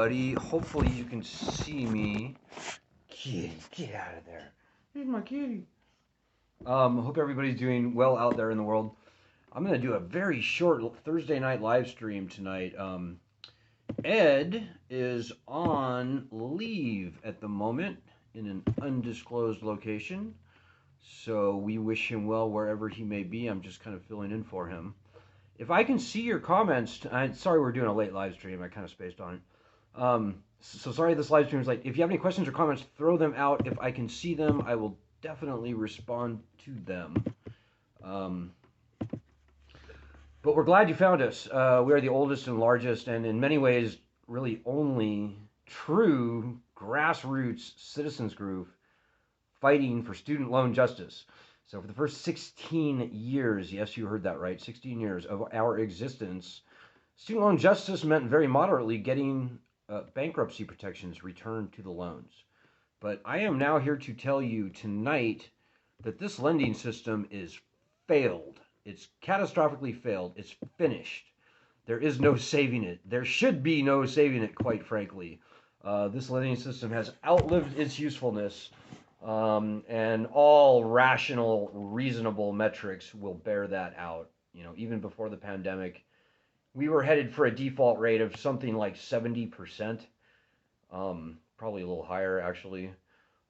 Buddy, hopefully you can see me. Kitty, get out of there. Here's my kitty. Hope everybody's doing well out there in the world. I'm gonna do a very short Thursday night live stream tonight. Ed is on leave at the moment in an undisclosed location, so we wish him well wherever he may be. I'm just kind of filling in for him. If I can see your comments, sorry we're doing a late live stream. I kind of spaced on it. So sorry this live stream is late. If you have any questions or comments, throw them out. If I can see them, I will definitely respond to them. But we're glad you found us. We are the oldest and largest, and in many ways, really only true grassroots citizens group fighting for student loan justice. So for the first 16 years, yes, you heard that right, 16 years of our existence, student loan justice meant very moderately getting bankruptcy protections returned to the loans. But I am now here to tell you tonight that this lending system is failed. It's catastrophically failed. It's finished. There is no saving it. There should be no saving it, quite frankly. This lending system has outlived its usefulness, and all rational, reasonable metrics will bear that out. You know, even before the pandemic, we were headed for a default rate of something like 70%, probably a little higher actually.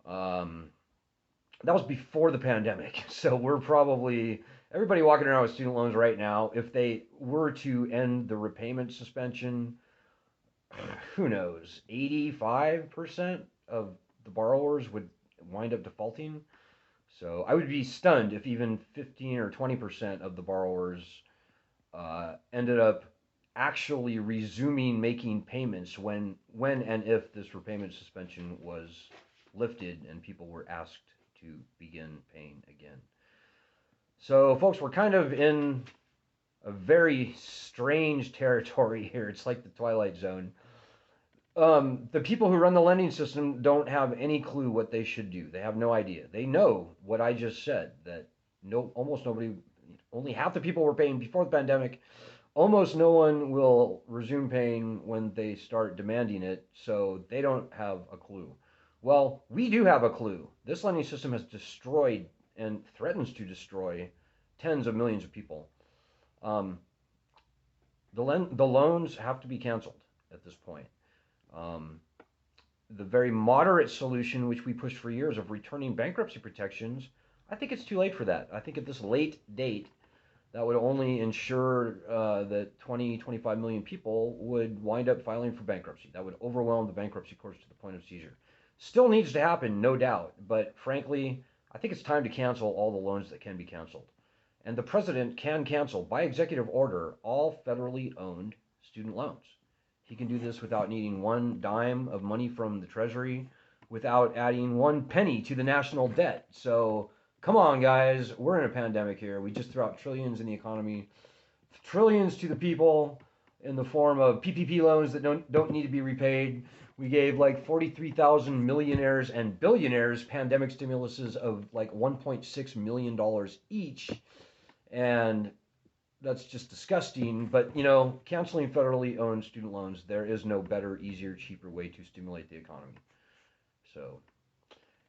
That was before the pandemic, so we're probably everybody walking around with student loans right now. If they were to end the repayment suspension, who knows, 85% of the borrowers would wind up defaulting. So I would be stunned if even 15 or 20% of the borrowers ended up actually resuming making payments when and if this repayment suspension was lifted and people were asked to begin paying again. So, folks, we're kind of in a very strange territory here. It's like the Twilight Zone. The people who run the lending system don't have any clue what they should do. They have no idea. They know what I just said, that almost nobody, only half the people were paying before the pandemic. Almost no one will resume paying when they start demanding it, so they don't have a clue. Well, we do have a clue. This lending system has destroyed and threatens to destroy tens of millions of people. Um, the loans have to be canceled at this point. Um, the very moderate solution, which we pushed for years, of returning bankruptcy protections, I think it's too late for that. I think at this late date, that would only ensure that 20, 25 million people would wind up filing for bankruptcy. That would overwhelm the bankruptcy courts to the point of seizure. Still needs to happen, no doubt, but frankly, I think it's time to cancel all the loans that can be canceled. And the president can cancel, by executive order, all federally owned student loans. He can do this without needing one dime of money from the Treasury, without adding one penny to the national debt. So come on, guys. We're in a pandemic here. We just threw out trillions in the economy, trillions to the people in the form of PPP loans that don't need to be repaid. We gave like 43,000 millionaires and billionaires pandemic stimuluses of like $1.6 million each. And that's just disgusting. But, you know, canceling federally owned student loans, there is no better, easier, cheaper way to stimulate the economy. So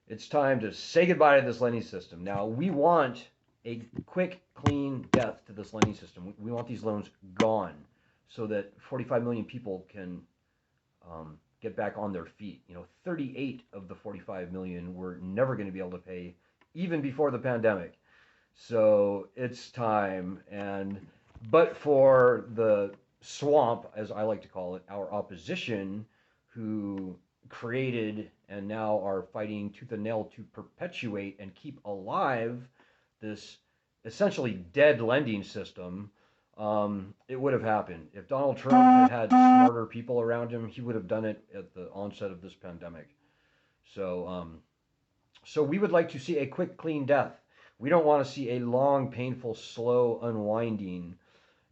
it's time to say goodbye to this lending system. Now, we want a quick, clean death to this lending system. We want these loans gone so that 45 million people can get back on their feet. You know, 38 of the 45 million were never going to be able to pay even before the pandemic. So it's time. But for the swamp, as I like to call it, our opposition, who created and now are fighting tooth and nail to perpetuate and keep alive this essentially dead lending system, it would have happened. If Donald Trump had smarter people around him, he would have done it at the onset of this pandemic. So we would like to see a quick, clean death. We don't want to see a long, painful, slow unwinding.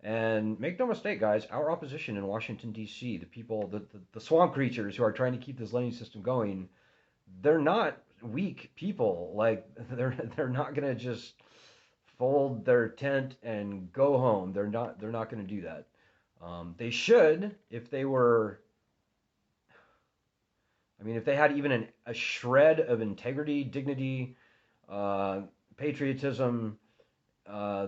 And make no mistake, guys, our opposition in Washington, D.C., the people, the swamp creatures who are trying to keep this lending system going, they're not weak people. Like, they're not going to just fold their tent and go home. They're not going to do that. They should, if they were I mean, if they had even a shred of integrity, dignity, patriotism,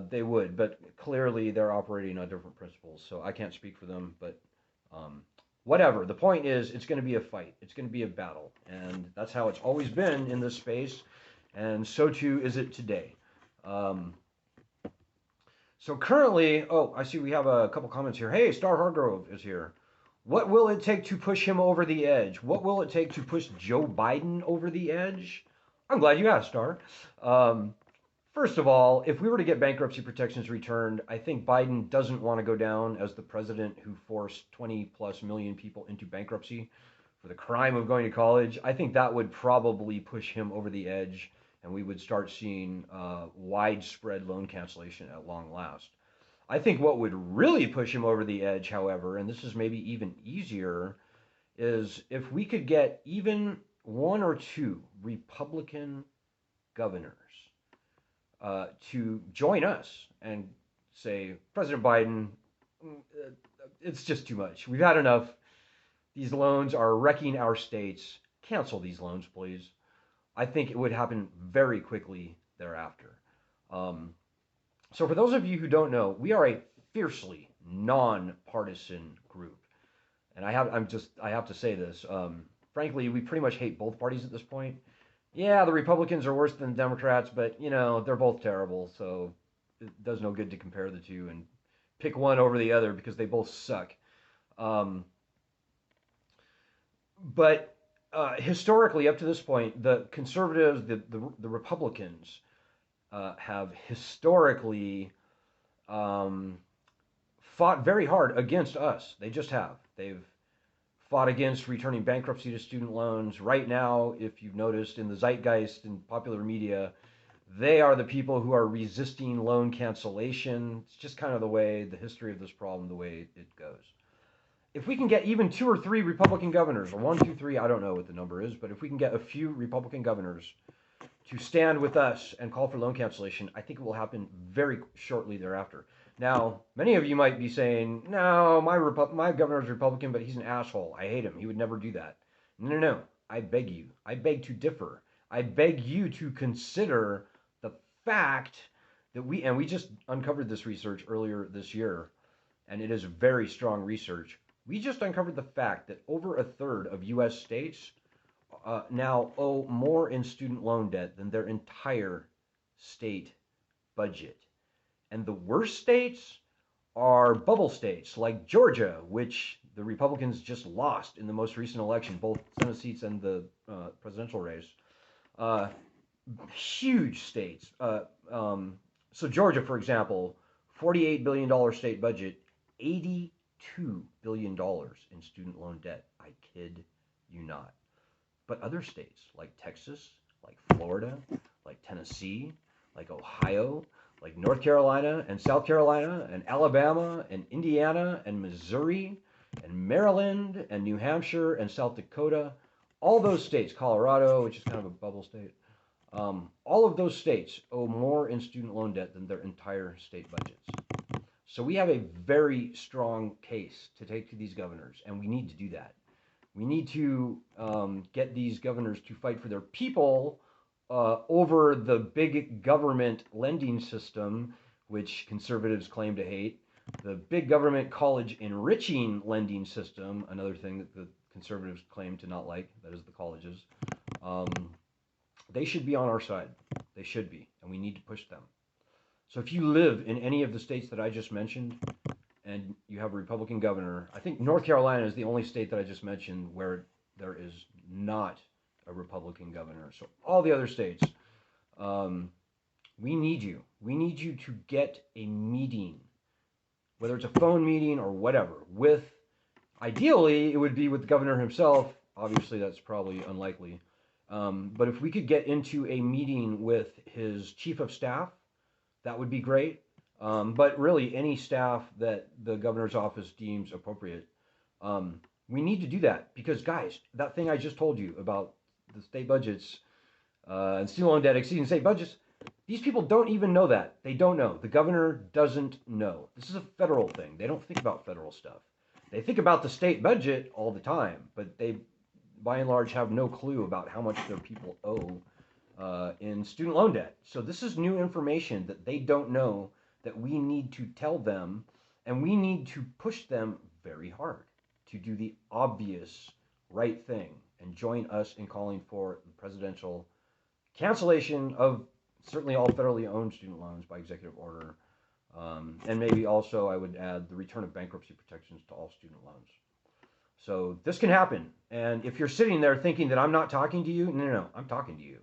they would. But clearly, they're operating on different principles. So I can't speak for them. But um, whatever. The point is, it's going to be a fight. It's going to be a battle, and that's how it's always been in this space, and so too is it today. Um, so currently, oh, I see we have a couple comments here. Hey, Star Hargrove is here. What will it take to push him over the edge? What will it take to push Joe Biden over the edge? I'm glad you asked, Star. Um, First of all, if we were to get bankruptcy protections returned, I think Biden doesn't want to go down as the president who forced 20 plus million people into bankruptcy for the crime of going to college. I think that would probably push him over the edge, and we would start seeing widespread loan cancellation at long last. I think what would really push him over the edge, however, and this is maybe even easier, is if we could get even one or two Republican governors to join us and say, President Biden, it's just too much. We've had enough. These loans are wrecking our states. Cancel these loans, please. I think it would happen very quickly thereafter. So for those of you who don't know, we are a fiercely nonpartisan group. And I have to say this. Frankly, we pretty much hate both parties at this point. Yeah, the Republicans are worse than the Democrats, but they're both terrible, so it does no good to compare the two and pick one over the other because they both suck. But historically, up to this point, the conservatives, the Republicans, have historically fought very hard against us. They just have. They've fought against returning bankruptcy to student loans. Right now, if you've noticed in the zeitgeist in popular media, they are the people who are resisting loan cancellation. It's just kind of the history of this problem, the way it goes. If we can get even 2 or 3 Republican governors, or 1, 2, 3, I don't know what the number is, but if we can get a few Republican governors to stand with us and call for loan cancellation, I think it will happen very shortly thereafter. Now, many of you might be saying, no, my governor's Republican, but he's an asshole. I hate him. He would never do that. No. I beg you. I beg to differ. I beg you to consider the fact that we just uncovered this research earlier this year, and it is very strong research. We just uncovered the fact that over a third of U.S. states now owe more in student loan debt than their entire state budget. And the worst states are bubble states like Georgia, which the Republicans just lost in the most recent election, both Senate seats and the presidential race. Huge states. So Georgia, for example, $48 billion state budget, $82 billion in student loan debt. I kid you not. But other states like Texas, like Florida, like Tennessee, like Ohio, like North Carolina and South Carolina and Alabama and Indiana and Missouri and Maryland and New Hampshire and South Dakota, all those states, Colorado, which is kind of a bubble state, all of those states owe more in student loan debt than their entire state budgets. So we have a very strong case to take to these governors, and we need to do that. We need to get these governors to fight for their people over the big government lending system, which conservatives claim to hate, the big government college enriching lending system, another thing that the conservatives claim to not like, that is the colleges. They should be on our side. They should be, and we need to push them. So if you live in any of the states that I just mentioned, and you have a Republican governor, I think North Carolina is the only state that I just mentioned where there is not a Republican governor. So all the other states, we need you. We need you to get a meeting, whether it's a phone meeting or whatever, with, ideally, it would be with the governor himself. Obviously, that's probably unlikely. But if we could get into a meeting with his chief of staff, that would be great. But really, any staff that the governor's office deems appropriate. We need to do that because, guys, that thing I just told you about the state budgets and student loan debt exceeding state budgets, these people don't even know that. They don't know. The governor doesn't know. This is a federal thing. They don't think about federal stuff. They think about the state budget all the time, but by and large, have no clue about how much their people owe in student loan debt. So this is new information that they don't know, that we need to tell them, and we need to push them very hard to do the obvious right thing and join us in calling for the presidential cancellation of certainly all federally owned student loans by executive order. And maybe also I would add the return of bankruptcy protections to all student loans. So this can happen. And if you're sitting there thinking that I'm not talking to you, no, I'm talking to you.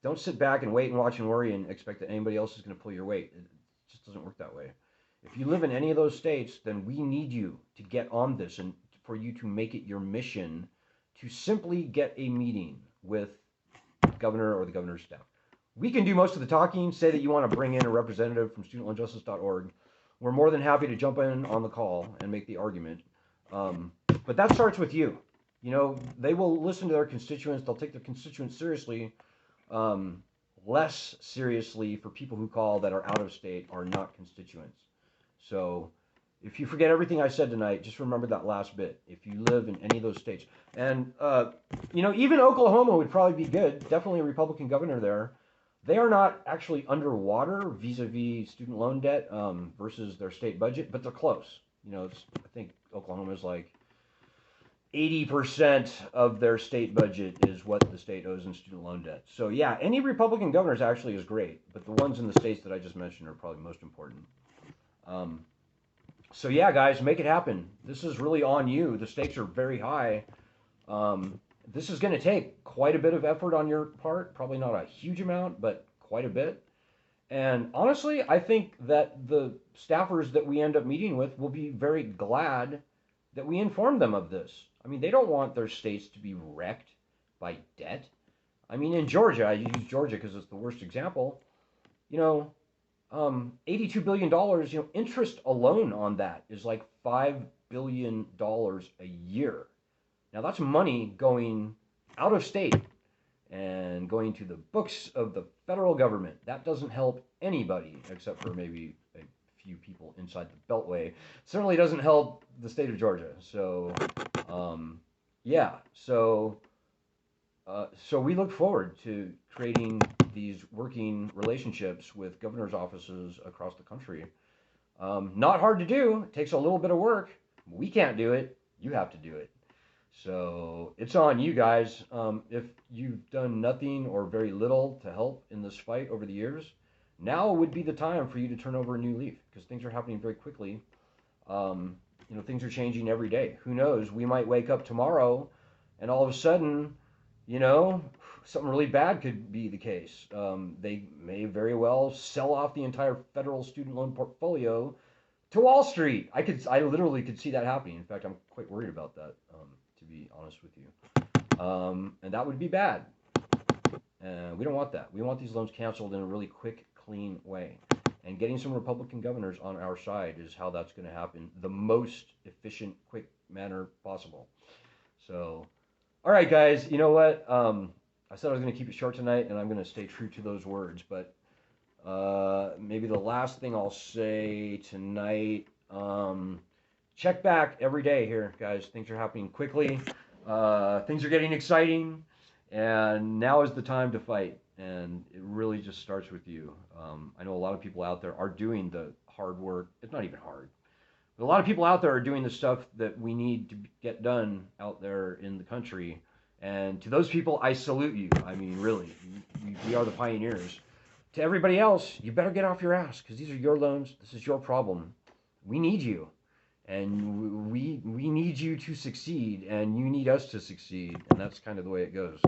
Don't sit back and wait and watch and worry and expect that anybody else is going to pull your weight. It just doesn't work that way. If you live in any of those states, then we need you to get on this and for you to make it your mission to simply get a meeting with the governor or the governor's staff. We can do most of the talking. Say that you want to bring in a representative from studentloanjustice.org. We're more than happy to jump in on the call and make the argument. But that starts with you. You know, they will listen to their constituents. They'll take their constituents seriously, less seriously for people who call that are out of state or not constituents. So if you forget everything I said tonight, just remember that last bit. If you live in any of those states. And, you know, even Oklahoma would probably be good. Definitely a Republican governor there. They are not actually underwater vis-a-vis student loan debt versus their state budget, but they're close. You know, I think Oklahoma is like 80% of their state budget is what the state owes in student loan debt. So yeah, any Republican governors actually is great, but the ones in the states that I just mentioned are probably most important. So yeah, guys, make it happen. This is really on you. The stakes are very high. This is going to take quite a bit of effort on your part. Probably not a huge amount, but quite a bit. And honestly, I think that the staffers that we end up meeting with will be very glad that we informed them of this. I mean, they don't want their states to be wrecked by debt. I mean, in Georgia, I use Georgia because it's the worst example, you know, $82 billion, you know, interest alone on that is like $5 billion a year. Now, that's money going out of state and going to the books of the federal government. That doesn't help anybody except for maybe a few people inside the Beltway. It certainly doesn't help the state of Georgia. So, yeah. So we look forward to creating these working relationships with governor's offices across the country. Not hard to do. It takes a little bit of work. We can't do it. You have to do it. So it's on you guys. If you've done nothing or very little to help in this fight over the years, now would be the time for you to turn over a new leaf because things are happening very quickly. You know, things are changing every day. Who knows? We might wake up tomorrow and all of a sudden, you know, something really bad could be the case. They may very well sell off the entire federal student loan portfolio to Wall Street. I literally could see that happening. In fact, I'm quite worried about that, to be honest with you. And that would be bad. And we don't want that. We want these loans canceled in a really quick, clean way. And getting some Republican governors on our side is how that's going to happen the most efficient, quick manner possible. So, all right, guys, you know what? I said I was going to keep it short tonight, and I'm going to stay true to those words. But maybe the last thing I'll say tonight, check back every day here, guys. Things are happening quickly. Things are getting exciting. And now is the time to fight. And it really just starts with you. I know a lot of people out there are doing the hard work. It's not even hard. But a lot of people out there are doing the stuff that we need to get done out there in the country. And to those people, I salute you. I mean, really, we are the pioneers. To everybody else, you better get off your ass because these are your loans. This is your problem. We need you. And we need you to succeed, and you need us to succeed. And that's kind of the way it goes.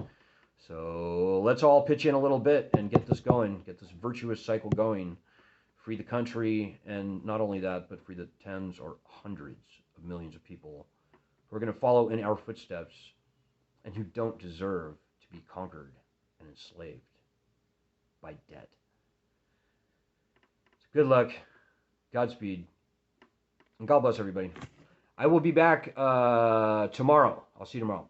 So let's all pitch in a little bit and get this going, get this virtuous cycle going, free the country, and not only that, but free the tens or hundreds of millions of people who are going to follow in our footsteps and who don't deserve to be conquered and enslaved by debt. So good luck, Godspeed, and God bless everybody. I will be back tomorrow. I'll see you tomorrow.